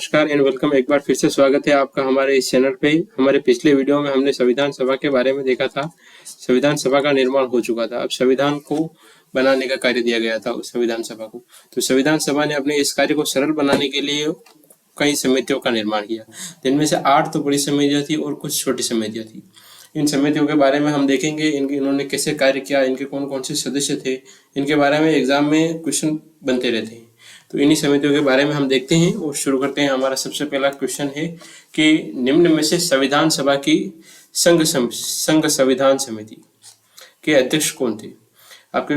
नमस्कार and welcome. एक बार फिर से स्वागत है आपका हमारे इस चैनल पे। हमारे पिछले वीडियो में हमने संविधान सभा के बारे में देखा था। संविधान सभा का निर्माण हो चुका था, अब संविधान को बनाने का कार्य दिया गया था संविधान सभा को। तो संविधान सभा ने अपने इस कार्य को सरल बनाने के लिए कई समितियों का निर्माण किया, जिनमें से 8 तो बड़ी समितियां थी और कुछ छोटी समितियां थी। इन समितियों के बारे में हम देखेंगे, इन्होंने कैसे कार्य किया, इनके कौन कौन से सदस्य थे, इनके बारे में एग्जाम में क्वेश्चन बनते रहते हैं। तो इन्हीं समितियों के बारे में हम देखते हैं और शुरू करते हैं। हमारा सबसे पहला क्वेश्चन है कि निम्न में से संविधान सभा की संघ संविधान समिति के अध्यक्ष कौन थे? आपके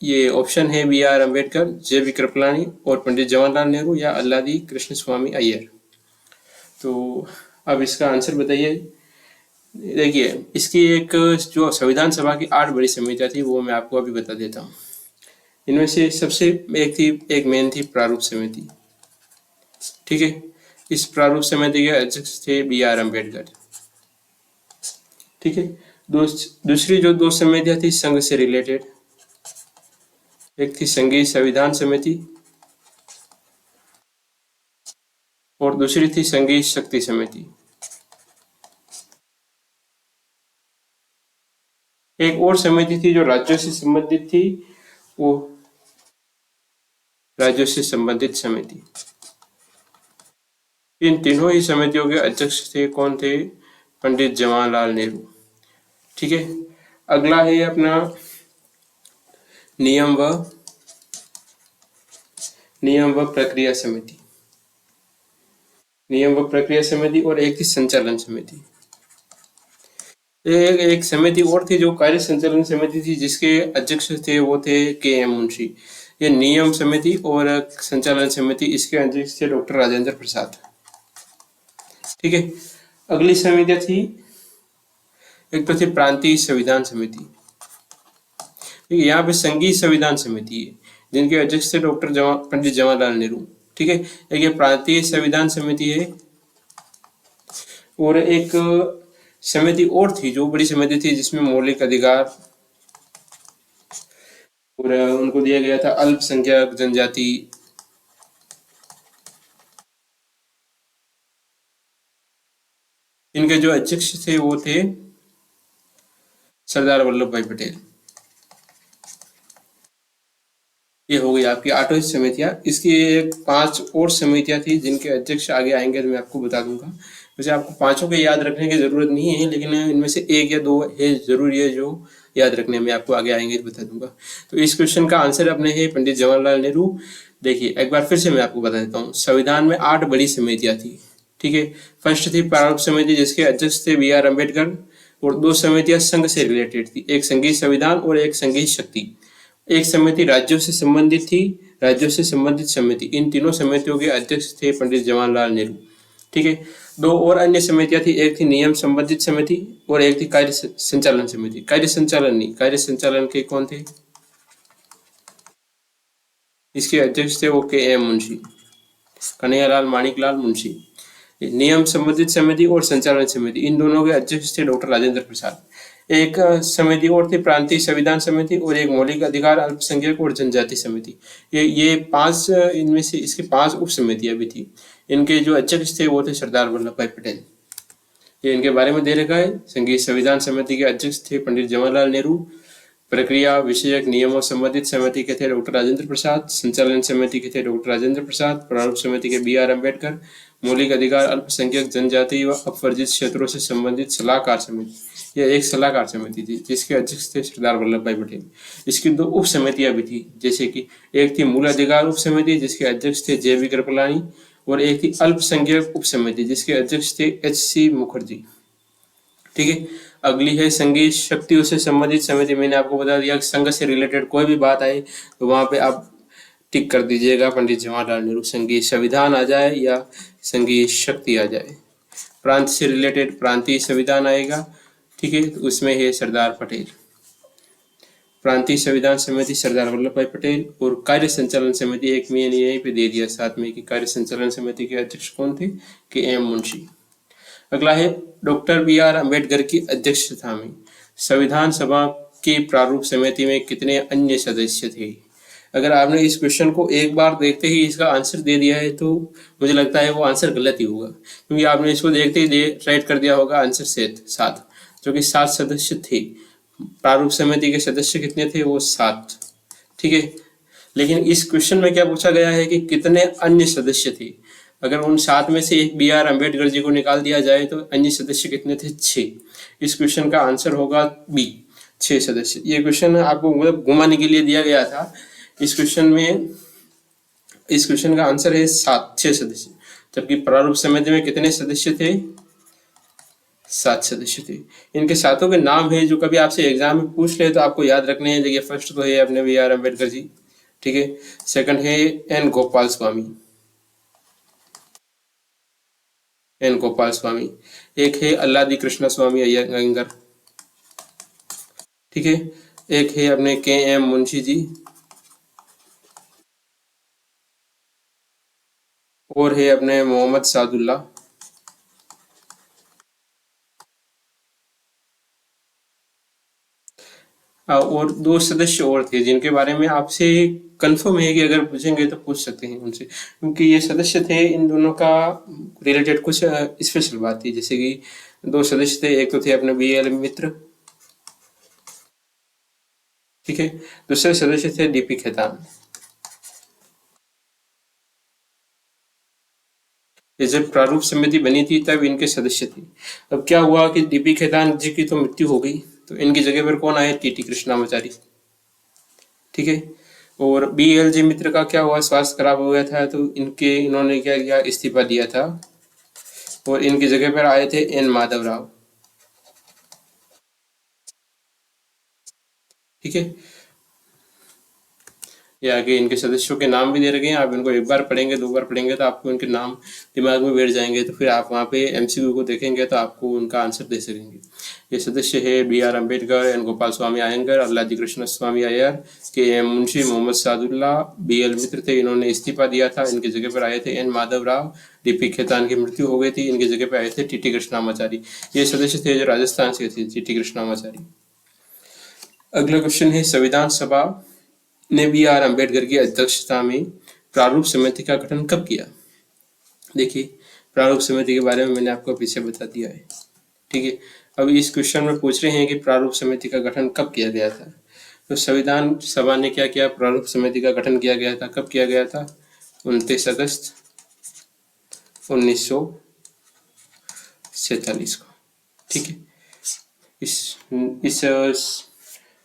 ये ऑप्शन है बी.आर. अम्बेडकर, जे.बी. कृपलानी और पंडित जवाहरलाल नेहरू या अल्लादी कृष्ण स्वामी अय्यर। तो अब इसका आंसर बताइए। देखिए, इसकी एक जो संविधान सभा की 8 बड़ी समितियां थी वो मैं आपको अभी बता देता हूँ। इनमें से सबसे एक मेन थी प्रारूप समिति। ठीक है, इस प्रारूप समिति के अध्यक्ष थे बी.आर. अम्बेडकर। ठीक है, दूसरी जो 2 समितियां थी संघ से रिलेटेड, एक थी संघीय संविधान समिति और दूसरी थी संघीय शक्ति समिति। एक और समिति थी जो राज्यों से संबंधित थी, वो राज्यों से संबंधित समिति। इन तीनों ही समितियों के अध्यक्ष थे कौन थे? पंडित जवाहरलाल नेहरू। ठीक है, अगला है अपना नियम व प्रक्रिया समिति। नियम व प्रक्रिया समिति और एक थी संचालन समिति। एक समिति और थी जो कार्य संचालन समिति थी, जिसके अध्यक्ष थे वो थे के.एम. मुंशी। ये नियम समिति और संचालन समिति, इसके अध्यक्ष थे डॉक्टर राजेंद्र प्रसाद। ठीक है, अगली समितियां थी, एक तो थी प्रांतीय संविधान समिति। यहाँ पे संघीय संविधान समिति है, जिनके अध्यक्ष थे डॉक्टर पंडित जवाहरलाल नेहरू। ठीक है, एक ये प्रांतीय संविधान समिति है और एक समिति और थी जो बड़ी समिति थी, जिसमें मौलिक अधिकार और उनको दिया गया था अल्पसंख्यक जनजाति। इनके जो अध्यक्ष थे वो थे सरदार वल्लभ भाई पटेल। ये हो गई आपकी 8 समितियां। इसकी एक 5 और समितियां थी जिनके अध्यक्ष आगे आएंगे तो मैं आपको बता दूंगा। वैसे आपको 5 के याद रखने की जरूरत नहीं है, लेकिन इनमें से 1 या 2 है जरूरी है जो याद रखने में, आपको आगे आएंगे तो बता दूंगा। तो इस क्वेश्चन का आंसर अपने है पंडित जवाहरलाल नेहरू। देखिए, एक बार फिर से मैं आपको बता देता हूँ। संविधान में 8 बड़ी समितियां थी। ठीक है, फर्स्ट थी प्रारूप समिति, जिसके अध्यक्ष थे बी.आर. अम्बेडकर और 2 समितियां संघ से रिलेटेड थी, एक संघीय संविधान और एक संघीय शक्ति। एक समिति राज्यों से संबंधित थी, राज्यों से संबंधित समिति। इन तीनों समितियों के अध्यक्ष थे पंडित जवाहरलाल नेहरू। ठीक है, 2 और अन्य समितियां थी, एक थी नियम संबंधित समिति और एक थी कार्य संचालन समिति। कार्य संचालन के कौन थे? इसके अध्यक्ष थे वो के.एम. मुंशी, कन्हैयालाल माणिकलाल मुंशी। नियम संबंधित समिति और संचालन समिति, इन दोनों के अध्यक्ष थे डॉक्टर राजेंद्र प्रसाद। एक समिति और थी प्रांतीय संविधान समिति और एक मौलिक अधिकार अल्पसंख्यक और जनजाति समिति। ये 5, इनमें से इसकी 5 उप समितियां भी थी। इनके जो अध्यक्ष थे वो थे सरदार वल्लभ भाई पटेल। ये इनके बारे में दे रखा है। संघीय संविधान समिति के अध्यक्ष थे पंडित जवाहरलाल नेहरू। प्रक्रिया विषयक नियमों संबंधित समिति के थे डॉक्टर राजेंद्र प्रसाद। संचालन समिति के थे डॉक्टर राजेंद्र प्रसाद। प्रारूप समिति के बी.आर. अम्बेडकर। मौलिक अधिकार अल्पसंख्यक जनजाति व अपवर्जित क्षेत्रों से संबंधित सलाहकार समिति, यह एक सलाहकार समिति थी, जिसके अध्यक्ष थे सरदार वल्लभ भाई पटेल। इसकी 2 उप समितियां भी थी, जैसे कि एक थी मूल अधिकार उप समिति, जिसके अध्यक्ष थे जे.बी. कृपलानी और एक थी अल्पसंख्यक उप समिति, जिसके अध्यक्ष थे एच.सी. मुखर्जी। ठीक है, अगली है संघीय शक्तियों से संबंधित समिति। मैंने आपको बता दिया कि संघ से रिलेटेड कोई भी बात आए तो वहां पे आप टिक कर दीजिएगा पंडित जवाहरलाल नेहरू। संघीय संविधान आ जाए या संघीय शक्ति आ जाए, प्रांत से रिलेटेड प्रांतीय संविधान आएगा। ठीक है, तो उसमें है सरदार पटेल। प्रांतीय संविधान समिति सरदार वल्लभ भाई पटेल और कार्य संचालन समिति, एक मैंने यहीं पे दे दिया साथ में कि कार्य संचालन समिति के अध्यक्ष कौन थे? के.एम. मुंशी। अगला है डॉक्टर बी.आर. अम्बेडकर की अध्यक्षता में संविधान सभा की प्रारूप समिति में कितने अन्य सदस्य थे? अगर आपने इस क्वेश्चन को एक बार देखते ही इसका आंसर दे दिया है तो मुझे लगता है वो आंसर गलत ही होगा, क्योंकि आपने इसको देखते ही राइट कर दिया होगा आंसर सात, जो कि 7 सदस्य थे। प्रारूप समिति के सदस्य कितने थे? वो 7। ठीक है, लेकिन इस क्वेश्चन में क्या पूछा गया है कि कितने अन्य सदस्य थे। अगर उन 7 में से एक B.R. अम्बेडकर जी को निकाल दिया जाए तो अन्य सदस्य कितने थे? 6। इस क्वेश्चन का आंसर होगा बी, 6 सदस्य। ये क्वेश्चन आपको मतलब घुमाने के लिए दिया गया था। इस क्वेश्चन का आंसर है 6 सदस्य, जबकि प्रारूप समिति में कितने सदस्य थे? 7 सदस्य थे। इनके सातों के नाम है जो कभी आपसे एग्जाम में पूछ ले तो आपको याद रखने हैं। देखिए, फर्स्ट तो है अपने B.R. अम्बेडकर जी, ठीक है। सेकंड है एन गोपाल स्वामी, एक है अल्लादी कृष्ण स्वामी अयंगर, ठीक है। एक है अपने K.M. मुंशी जी, और है अपने मोहम्मद सादुल्ला, और 2 सदस्य और थे जिनके बारे में आपसे कंफर्म है कि अगर पूछेंगे तो पूछ सकते हैं उनसे, क्योंकि ये सदस्य थे। इन दोनों का रिलेटेड कुछ स्पेशल बात थी। जैसे कि 2 सदस्य थे, एक तो थे अपने B.L. मित्र, ठीक है। दूसरे सदस्य थे D.P. खेतान। ये जब प्रारूप समिति बनी थी तब इनके सदस्य थे। अब क्या हुआ कि D.P. खेतान जी की तो मृत्यु हो गई, तो इनकी जगह पर कौन आए? T.T. कृष्णामाचारी, ठीक है। और B.L. मित्र का क्या हुआ? स्वास्थ्य खराब हो गया था, तो इन्होंने क्या किया? इस्तीफा दिया था, और इनकी जगह पर आए थे N. माधव राव, ठीक है। ये आगे इनके सदस्यों के नाम भी दे रखे हैं। आप इनको एक बार पढ़ेंगे, 2 बार पढ़ेंगे तो आपको इनके नाम दिमाग में बैठ जाएंगे, तो फिर आप वहाँ पे MCQ को देखेंगे तो आपको उनका आंसर दे सकेंगे। ये सदस्य है B.R. अम्बेडकर, एन गोपाल स्वामी अयंगर, अल्लादी कृष्ण स्वामी अय्यर, K.M. मुंशी, मोहम्मद सादुल्ला, B.L. मित्र थे, इन्होंने इस्तीफा दिया था। इनकी जगह पर आए थे N. माधव राव। D.P. खेतान की मृत्यु हो गई थी, इनकी जगह पर आए थे T.T. कृष्णामाचारी। ये सदस्य थे जो राजस्थान से थे, T.T. कृष्णामाचारी। अगला क्वेश्चन है, संविधान सभा ने B.R. अम्बेडकर की अध्यक्षता में प्रारूप समिति का गठन कब किया? देखिए, प्रारूप समिति के बारे में मैंने आपको पीछे बता दिया है, ठीक है। अब इस क्वेश्चन में पूछ रहे हैं कि प्रारूप समिति का गठन कब किया गया था। तो संविधान सभा ने क्या किया? प्रारूप समिति का गठन किया गया था। कब किया गया था? 29 अगस्त 1947 को, ठीक है। इस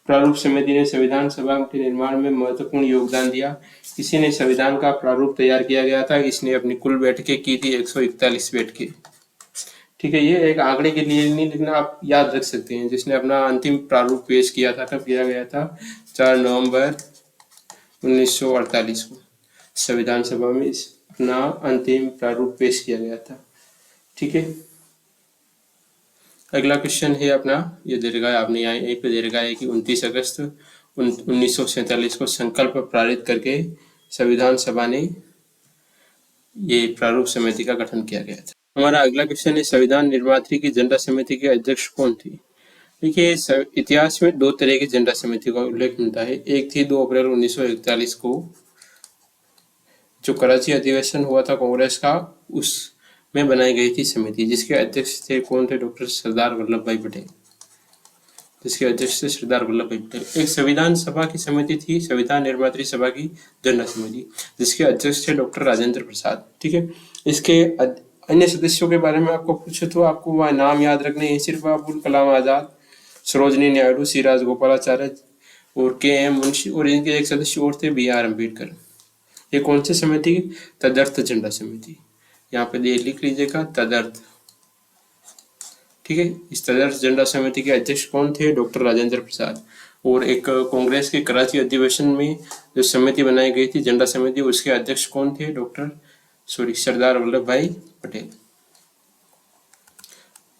प्रारूप समिति ने संविधान सभा के निर्माण में महत्वपूर्ण योगदान दिया। इसी ने संविधान का प्रारूप तैयार किया गया था। इसने अपनी कुल बैठकें की थी 141 बैठकें, ठीक है। ये एक आंकड़े के लिए नहीं, लेकिन आप याद रख सकते हैं। जिसने अपना अंतिम प्रारूप पेश किया था, कब किया गया था? 4 नवंबर 1948 को संविधान सभा में अपना अंतिम प्रारूप पेश किया गया था, ठीक है। अगला क्वेश्चन है अपना, ये दे रखा है आपने यहाँ यहीं पे दे रखा है कि 29 अगस्त 1947 को संकल्प पारित करके संविधान सभा ने ये प्रारूप समिति का गठन किया गया था। हमारा अगला क्वेश्चन है, संविधान निर्मात्री की जनता समिति के अध्यक्ष कौन थी? देखिए, इतिहास में 2 तरह की जनता समिति का उल्लेख मिलता है। एक थी 2 अप्रैल 1941 को जो कराची अधिवेशन हुआ था कांग्रेस का, उस में बनाई गई थी समिति, जिसके अध्यक्ष थे कौन थे? डॉक्टर सरदार वल्लभ भाई पटेल, जिसके अध्यक्ष थे सरदार वल्लभ भाई पटेल। एक संविधान सभा की समिति थी, संविधान निर्मात्री सभा की जनता समिति, जिसके अध्यक्ष थे डॉक्टर राजेंद्र प्रसाद, ठीक है। इसके अन्य सदस्यों के बारे में आपको पूछे तो आपको वह नाम याद रखने हैं, सिर्फ अब्दुल कलाम आजाद, सरोजनी नायडू, सी राजगोपालाचार्य और K.M. मुंशी, और इनके एक सदस्य और थे B.R. अम्बेडकर। ये कौन सी समिति? तदर्थ झंडा समिति। यहाँ पे लिख लीजिएगा, तदर्थ, ठीक है। इस तदर्थ झंडा समिति के अध्यक्ष कौन थे? डॉक्टर राजेंद्र प्रसाद। और एक कांग्रेस के कराची अधिवेशन में जो समिति बनाई गई थी झंडा समिति, उसके अध्यक्ष कौन थे? सरदार वल्लभ भाई पटेल।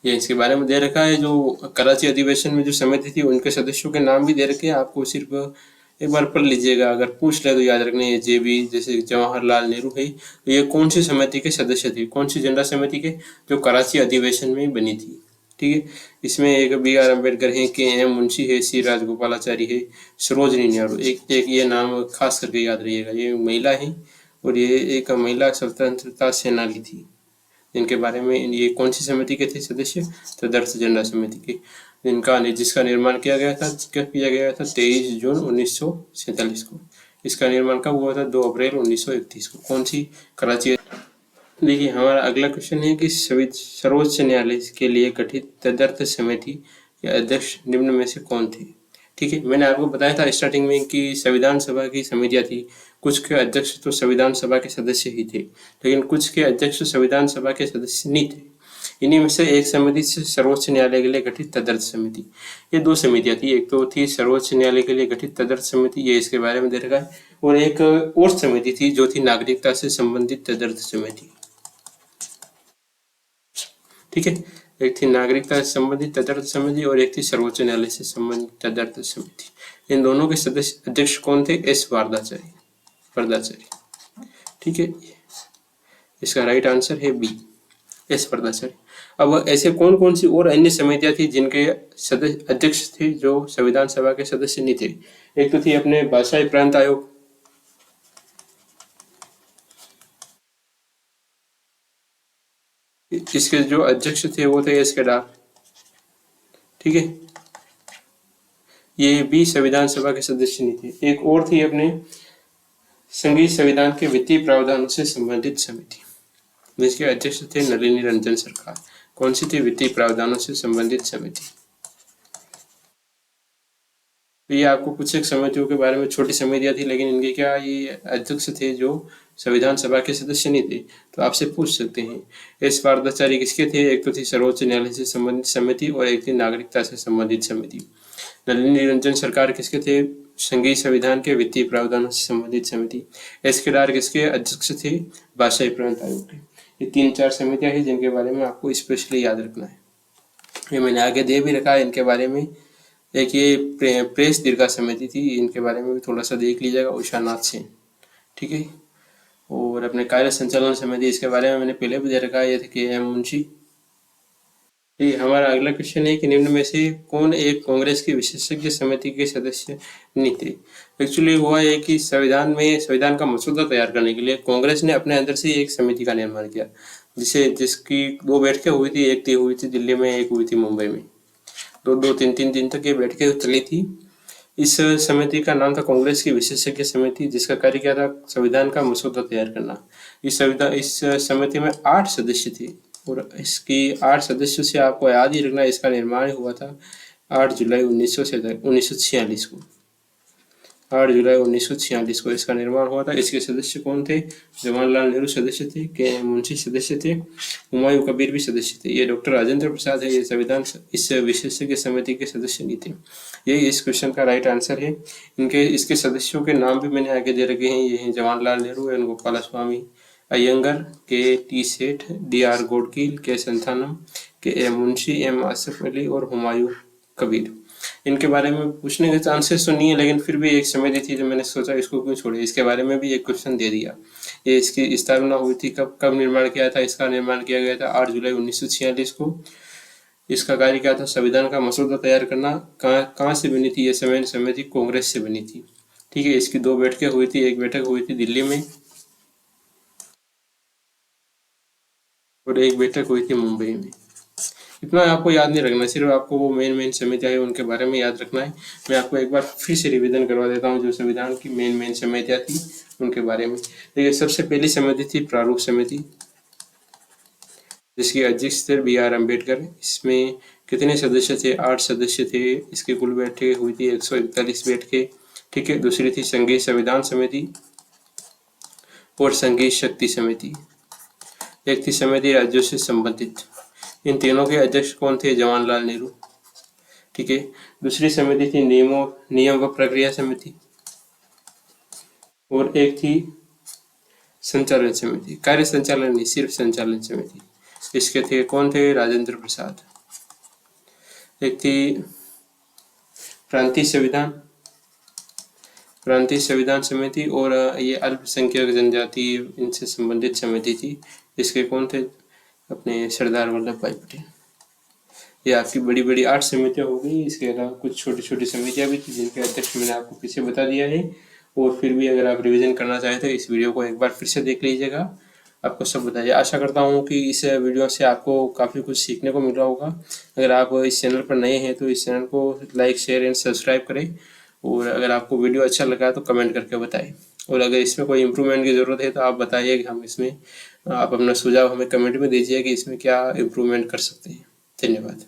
ये इसके बारे में दे रखा है। जो कराची अधिवेशन में जो समिति थी उनके सदस्यों के नाम भी दे रखे हैं, आपको सिर्फ एक बार पढ़ लीजिएगा। अगर पूछ ले तो याद रखने हैं। JB जैसे जवाहरलाल नेहरू है, तो ये कौन सी समिति के सदस्य थे? कौन सी झंडा समिति के? जो कराची अधिवेशन में बनी थी, ठीक है। इसमें एक B.R. अम्बेडकर है, K.M. मुंशी है, C. राजगोपालाचारी है, सरोजनी नायडू। एक ये नाम खास करके याद रहिएगा, ये महिला है और ये एक महिला स्वतंत्रता सेनानी थी, जिनके बारे में ये कौन सी समिति के थे सदस्य, तदर्थ झंडा समिति के, जिसका निर्माण किया गया था 23 जून 1947 को। इसका निर्माण कब हुआ था? 2 अप्रैल 1931 को। कौन सी? कराची। देखिए हमारा अगला क्वेश्चन है कि सर्वोच्च न्यायालय के लिए गठित तदर्थ समिति के अध्यक्ष निम्न में से कौन थे? ठीक है, मैंने आपको बताया था स्टार्टिंग में कि संविधान सभा की समितियां थी, कुछ के अध्यक्ष तो संविधान सभा के सदस्य ही थे, लेकिन कुछ के अध्यक्ष संविधान सभा के सदस्य नहीं थे। इन्हीं में से एक समिति से सर्वोच्च न्यायालय के लिए गठित तदर्थ समिति, ये 2 समितियां थी। एक तो थी सर्वोच्च न्यायालय के लिए गठित तदर्थ समिति, ये इसके बारे में दे रखा है, और एक और समिति थी जो थी नागरिकता से संबंधित तदर्थ समिति। ठीक है, एक थी नागरिकता से संबंधित तदर्थ समिति और एक थी सर्वोच्च न्यायालय से संबंधित तदर्थ समिति। इन दोनों के सदस्य अध्यक्ष कौन थे? एस वर्दाचारी। ठीक है, इसका राइट आंसर है बी, एस वर्दाचारी। अब ऐसे कौन कौन सी और अन्य समितियां थी जिनके सदस्य अध्यक्ष थे जो संविधान सभा के सदस्य नहीं थे? एक तो थी अपने भाषाई प्रांत आयोग, इसके जो अध्यक्ष थे वो थे एस केदार। ठीक है, ये भी संविधान सभा के सदस्य नहीं थे। एक और थी अपने संघीय संविधान के वित्तीय प्रावधानों से संबंधित समिति, जिसके अध्यक्ष थे नलिनी रंजन सरकार। कौन सी थी? वित्तीय प्रावधानों से संबंधित समिति। तो ये आपको कुछ एक समितियों के बारे में, छोटी समितियां थी लेकिन इनके क्या ये अध्यक्ष थे जो संविधान सभा के सदस्य नहीं थे, तो आपसे पूछ सकते हैं। एस पारदाचारी किसके थे? एक तो थी सर्वोच्च न्यायालय से संबंधित समिति और एक थी नागरिकता से संबंधित समिति। नलिनी रंजन सरकार किसके थे? संघीय संविधान के वित्तीय प्रावधानों से संबंधित समिति। एस केदार किसके अध्यक्ष थे? भाषाई प्रांत आयोग के। ये 3-4 समितियां हैं जिनके बारे में आपको स्पेशली याद रखना है। ये मैंने आगे दे भी रखा है इनके बारे में। एक ये प्रेस दीर्घा समिति थी, इनके बारे में भी थोड़ा सा देख लीजिएगा, उषा नाथ सेन। ठीक है, और अपने कार्य संचालन समिति, इसके बारे में मैंने पहले भी दे रखा है, ये थे के.एम. मुंशी। ठीक है, हमारा अगला क्वेश्चन है कि निम्न में से कौन एक कांग्रेस की विशेषज्ञ समिति के सदस्य नहीं थे? एक्चुअली हुआ है कि संविधान का मसौदा तैयार करने के लिए कांग्रेस ने अपने अंदर से एक समिति का निर्माण किया, जिसकी 2 बैठकें हुई थी। एक हुई थी दिल्ली में, एक हुई थी मुंबई में। 2-3 दिन तक ये बैठकें चली थी। इस समिति का नाम था कांग्रेस की विशेषज्ञ समिति, जिसका कार्य क्या था? संविधान का मसौदा तैयार करना। इस समिति में 8 सदस्य थे और इसकी 8 सदस्यों से आपको याद ही रखना, इसका निर्माण हुआ था 8 जुलाई 1946 को। 8 जुलाई 1946 को इसका निर्माण हुआ था। इसके सदस्य कौन थे? जवाहरलाल नेहरू सदस्य थे, के.एम. मुंशी सदस्य थे, हुमायूं कबीर भी सदस्य थे। ये डॉक्टर राजेंद्र प्रसाद है, ये इस विशेषज्ञ समिति के सदस्य नहीं थे। यही इस क्वेश्चन का राइट आंसर है। इसके सदस्यों के नाम भी मैंने आगे दे रखे हैं। ये हैं जवाहरलाल नेहरू, एन गोपालस्वामी अयंगर, के.टी. सेठ, डी.आर. गोडकील, के. संथानम, के.एम. मुंशी, एम. आसिफ अली और हुमायूं कबीर। इनके बारे में पूछने के चांसेस तो नहीं है, लेकिन फिर भी एक समिति थी जो मैंने सोचा इसको क्यों छोड़े, इसके बारे में भी एक क्वेश्चन दे दिया। ये इसकी स्थापना हुई थी कब निर्माण किया था? इसका निर्माण किया गया था 8 जुलाई 1946 को। इसका कार्य क्या था? संविधान का मसौदा तैयार करना। कहाँ से बनी थी ये समिति? कांग्रेस से बनी थी। ठीक है, इसकी 2 बैठकें हुई थी। एक बैठक हुई थी दिल्ली में और एक बैठक हुई थी मुंबई में। इतना आपको याद नहीं रखना, सिर्फ आपको वो मेन समितियां है उनके बारे में याद रखना है। मैं आपको एक बार फिर से रिवीजन करवा देता हूँ जो संविधान की मेन समितियां थी उनके बारे में। देखिए, सबसे पहली समिति थी प्रारूप समिति, जिसके अध्यक्ष थे B.R. अम्बेडकर। इसमें कितने सदस्य थे? 8 सदस्य थे। इसकी कुल बैठकें हुई थी 141 बैठकें। ठीक है, दूसरी थी संघीय संविधान समिति और संघीय शक्ति समिति। एक थी समिति राज्यों से संबंधित। इन तीनों के अध्यक्ष कौन थे? जवाहरलाल नेहरू। ठीक है, दूसरी समिति थी नियम व प्रक्रिया समिति और एक थी संचालन समिति। कार्य संचालन नहीं, सिर्फ संचालन समिति। इसके थे कौन थे? राजेंद्र प्रसाद। एक थी प्रांतीय संविधान समिति और ये अल्पसंख्यक जनजाति इनसे संबंधित समिति थी। इसके कौन थे? अपने सरदार वल्लभ भाई पटेल। ये आपकी बड़ी बड़ी 8 समितियाँ हो गई। इसके अलावा कुछ छोटी छोटी समितियाँ भी थी जिनके अध्यक्ष मैंने आपको पीछे बता दिया है। और फिर भी अगर आप रिवीजन करना चाहें तो इस वीडियो को एक बार फिर से देख लीजिएगा, आपको सब बताइए। आशा करता हूँ कि इस वीडियो से आपको काफ़ी कुछ सीखने को मिल रहा होगा। अगर आप इस चैनल पर नए हैं तो इस चैनल को लाइक शेयर एंड सब्सक्राइब करें। और अगर आपको वीडियो अच्छा लगा तो कमेंट करके बताएं। और अगर इसमें कोई इम्प्रूवमेंट की ज़रूरत है तो आप बताइए कि हम इसमें, आप अपना सुझाव हमें कमेंट में दीजिए कि इसमें क्या इम्प्रूवमेंट कर सकते हैं। धन्यवाद।